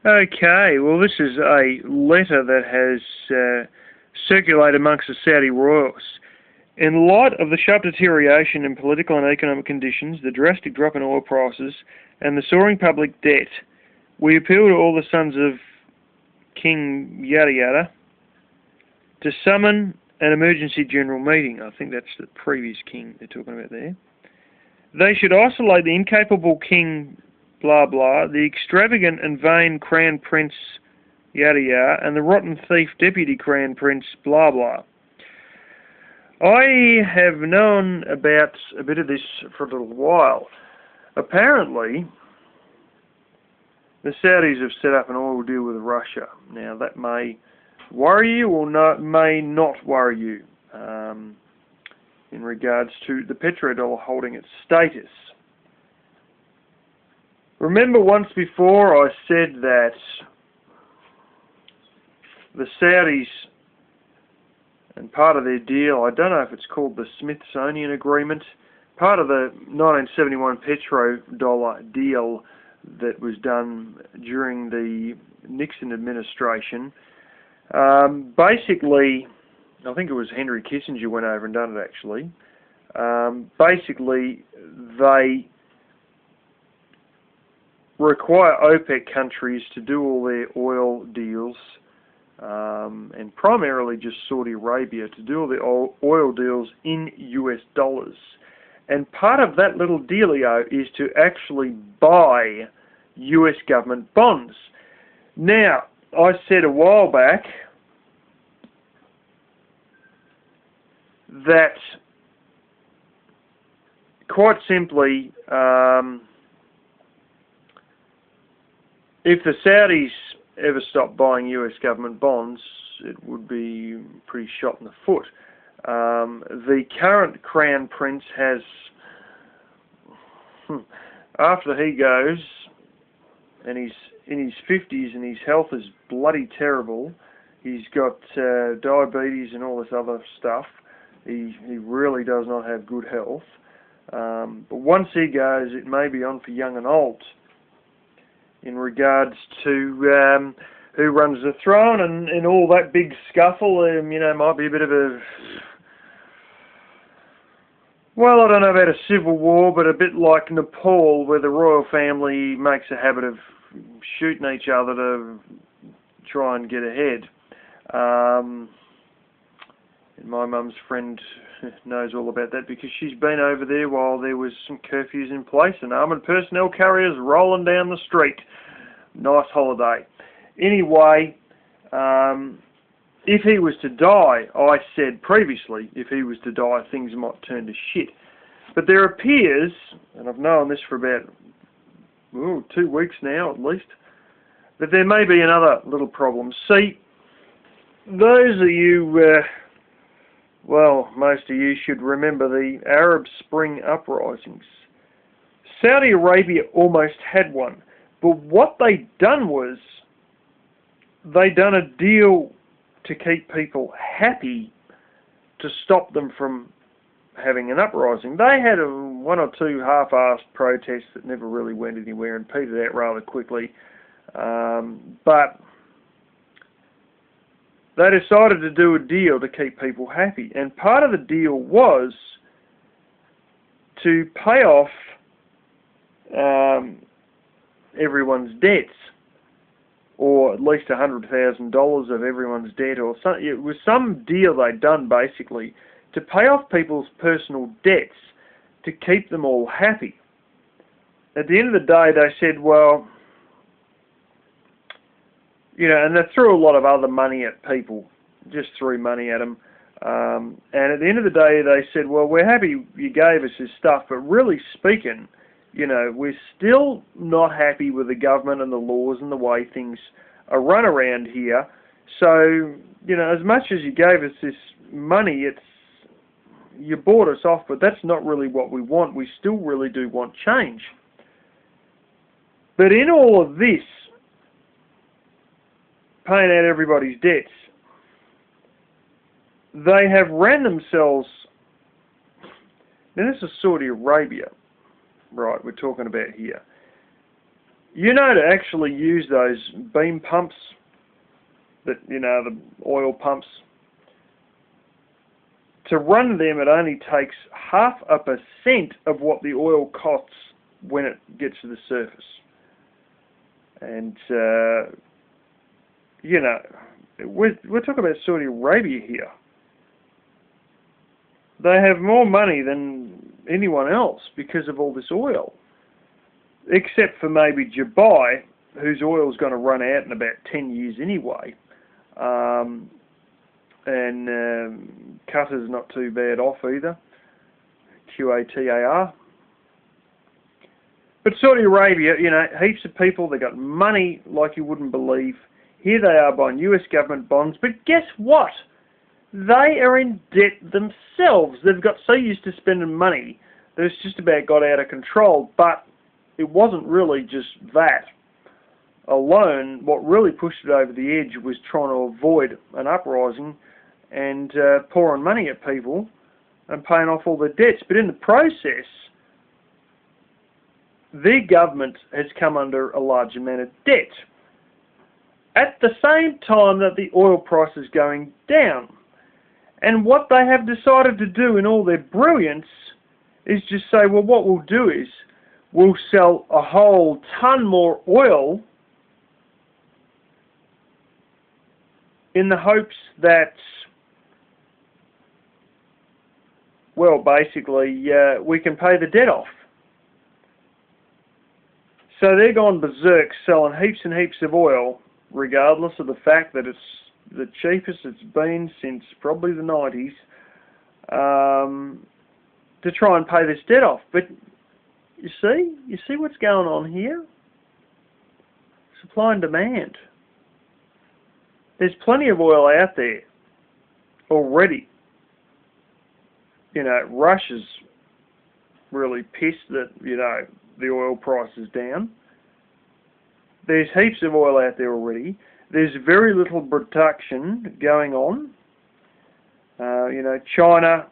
Okay, well this is a letter that has circulated amongst the Saudi royals. In light of the sharp deterioration in political and economic conditions, the drastic drop in oil prices, and the soaring public debt, we appeal to all the sons of King Yada Yada to summon an emergency general meeting. I think that's the previous king they're talking about there. They should isolate the incapable king blah blah, the extravagant and vain crown prince yada yada, and the rotten thief deputy crown prince blah blah. I have known about a bit of this for a little while. Apparently, the Saudis have set up an oil deal with Russia. Now that may worry you or may not worry you in regards to the petrodollar holding its status. Remember once before I said that the Saudis, and part of their deal, I don't know if it's called the Smithsonian Agreement, part of the 1971 petrodollar deal that was done during the Nixon administration, basically, I think it was Henry Kissinger went over and done it actually, basically they require OPEC countries to do all their oil deals, and primarily just Saudi Arabia, to do all the oil deals in US dollars. And part of that little dealio is to actually buy US government bonds. Now, I said a while back that, quite simply, if the Saudis ever stopped buying US government bonds, it would be pretty shot in the foot. The current Crown Prince has, after he goes, and he's in his 50s and his health is bloody terrible, he's got diabetes and all this other stuff, he really does not have good health. But once he goes, it may be on for young and old in regards to who runs the throne and all that big scuffle. Might be a bit of a, well, I don't know about a civil war, but a bit like Nepal, where the royal family makes a habit of shooting each other to try and get ahead. And my mum's friend knows all about that because she's been over there while there was some curfews in place and armoured personnel carriers rolling down the street. Nice holiday. Anyway, if he was to die, I said previously, if he was to die, things might turn to shit. But there appears, and I've known this for about 2 weeks now at least, that there may be another little problem. See, those of you, well, most of you should remember the Arab Spring uprisings. Saudi Arabia almost had one, but what they done was, they done a deal to keep people happy to stop them from having an uprising. They had one or two half-assed protests that never really went anywhere and petered out rather quickly, but they decided to do a deal to keep people happy, and part of the deal was to pay off everyone's debts, or at least $100,000 of everyone's debt, or something. It was some deal they'd done basically to pay off people's personal debts to keep them all happy. At the end of the day, they said, well, and they threw a lot of other money at people, just threw money at them. And at the end of the day, they said, well, we're happy you gave us this stuff, but really speaking, we're still not happy with the government and the laws and the way things are run around here. So, as much as you gave us this money, you bought us off, but that's not really what we want. We still really do want change. But in all of this, paying out everybody's debts, they have ran themselves, now this is Saudi Arabia, right, we're talking about here. You know, to actually use those beam pumps, that, you know, the oil pumps, to run them it only takes 0.5% of what the oil costs when it gets to the surface. And, you know, we're talking about Saudi Arabia here. They have more money than anyone else because of all this oil. Except for maybe Dubai, whose oil's going to run out in about 10 years anyway. And Qatar's not too bad off either. QATAR. But Saudi Arabia, you know, heaps of people, they got money like you wouldn't believe. Here they are buying US government bonds, but guess what? They are in debt themselves. They've got so used to spending money that it's just about got out of control. But it wasn't really just that alone. What really pushed it over the edge was trying to avoid an uprising and pouring money at people and paying off all their debts. But in the process, their government has come under a large amount of debt at the same time that the oil price is going down. And what they have decided to do in all their brilliance is just say, well, what we'll do is we'll sell a whole ton more oil in the hopes that, well, basically, we can pay the debt off. So they're gone berserk selling heaps and heaps of oil, regardless of the fact that it's the cheapest it's been since probably the 90s, to try and pay this debt off. But you see what's going on here? Supply and demand. There's plenty of oil out there already. You know, Russia's really pissed that, you know, the oil price is down. There's heaps of oil out there already. There's very little production going on. You know, China,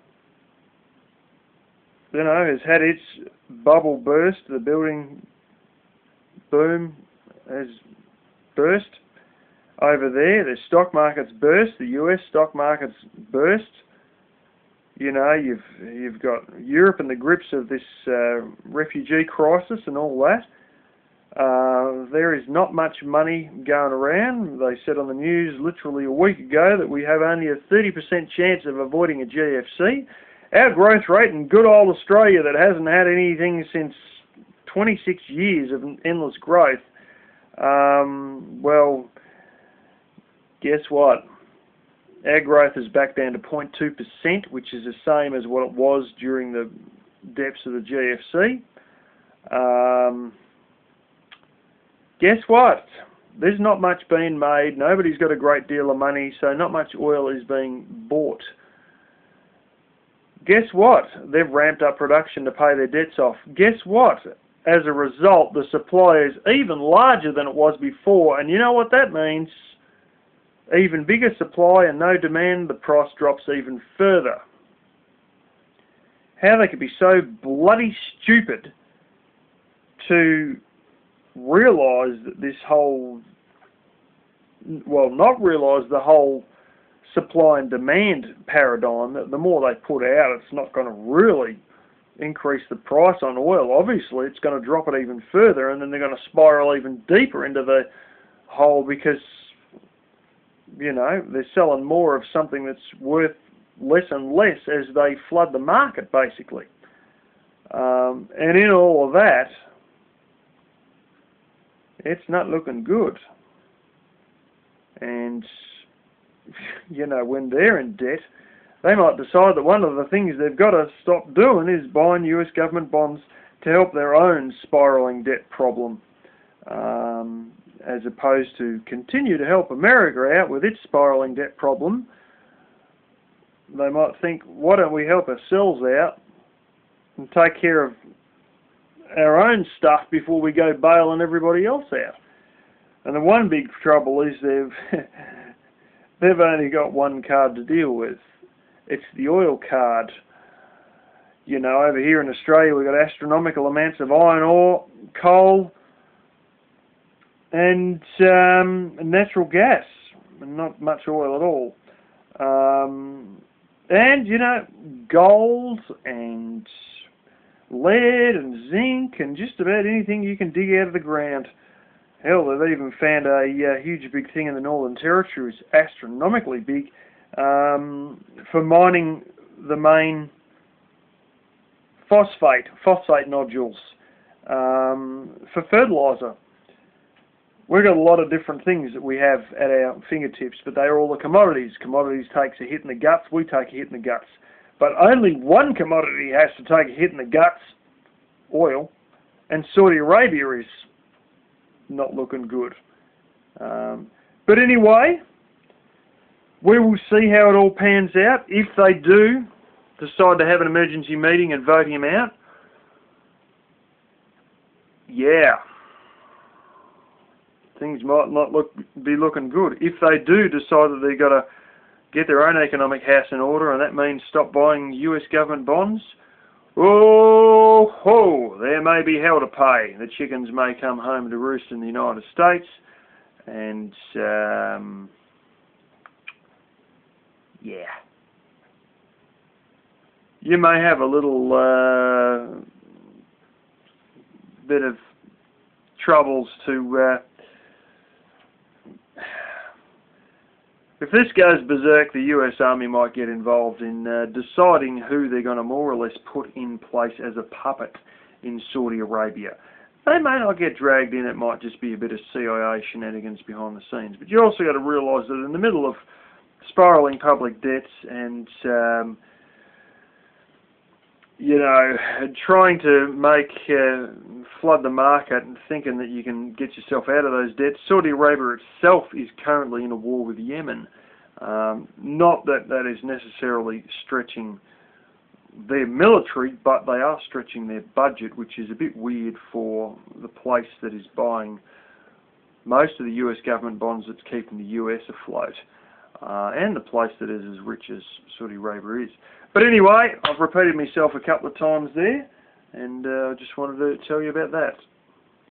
you know, has had its bubble burst. The building boom has burst over there. The stock market's burst. The US stock market's burst. You know, you've got Europe in the grips of this refugee crisis and all that. There is not much money going around. They said on the news literally a week ago that we have only a 30% chance of avoiding a GFC. Our growth rate in good old Australia that hasn't had anything since 26 years of endless growth, well, guess what? Our growth is back down to 0.2%, which is the same as what it was during the depths of the GFC. Guess what? There's not much being made. Nobody's got a great deal of money, so not much oil is being bought. Guess what? They've ramped up production to pay their debts off. Guess what? As a result, the supply is even larger than it was before, and you know what that means? Even bigger supply and no demand, the price drops even further. How they could be so bloody stupid to realise that this whole, well, not realise the whole supply and demand paradigm, that the more they put out, it's not going to really increase the price on oil. Obviously, it's going to drop it even further, and then they're going to spiral even deeper into the hole because, you know, they're selling more of something that's worth less and less as they flood the market, basically. And in all of that, it's not looking good. And, you know, when they're in debt, they might decide that one of the things they've got to stop doing is buying US government bonds to help their own spiralling debt problem, as opposed to continue to help America out with its spiralling debt problem. They might think, why don't we help ourselves out and take care of our own stuff before we go bailing everybody else out. And the one big trouble is they've only got one card to deal with. It's the oil card. You know, over here in Australia we've got astronomical amounts of iron ore, coal, and natural gas, not much oil at all. And, you know, gold and lead and zinc and just about anything you can dig out of the ground. Hell, they've even found a huge big thing in the Northern Territory, it's astronomically big, for mining the main phosphate nodules for fertiliser. We've got a lot of different things that we have at our fingertips, but they are all the commodities. Commodities takes a hit in the guts, we take a hit in the guts. But only one commodity has to take a hit in the guts, oil, and Saudi Arabia is not looking good. But anyway, we will see how it all pans out. If they do decide to have an emergency meeting and vote him out, yeah, things might not be looking good. If they do decide that they've got to get their own economic house in order, and that means stop buying US government bonds, oh ho, there may be hell to pay. The chickens may come home to roost in the United States, and yeah, you may have a little bit of troubles to if this goes berserk, the US Army might get involved in deciding who they're going to more or less put in place as a puppet in Saudi Arabia. They may not get dragged in, it might just be a bit of CIA shenanigans behind the scenes. But you also got to realise that in the middle of spiralling public debts and you know, trying to flood the market and thinking that you can get yourself out of those debts, Saudi Arabia itself is currently in a war with Yemen. Not that that is necessarily stretching their military, but they are stretching their budget, which is a bit weird for the place that is buying most of the US government bonds that's keeping the US afloat, and the place that is as rich as Saudi Arabia is. But anyway, I've repeated myself a couple of times there, and I just wanted to tell you about that.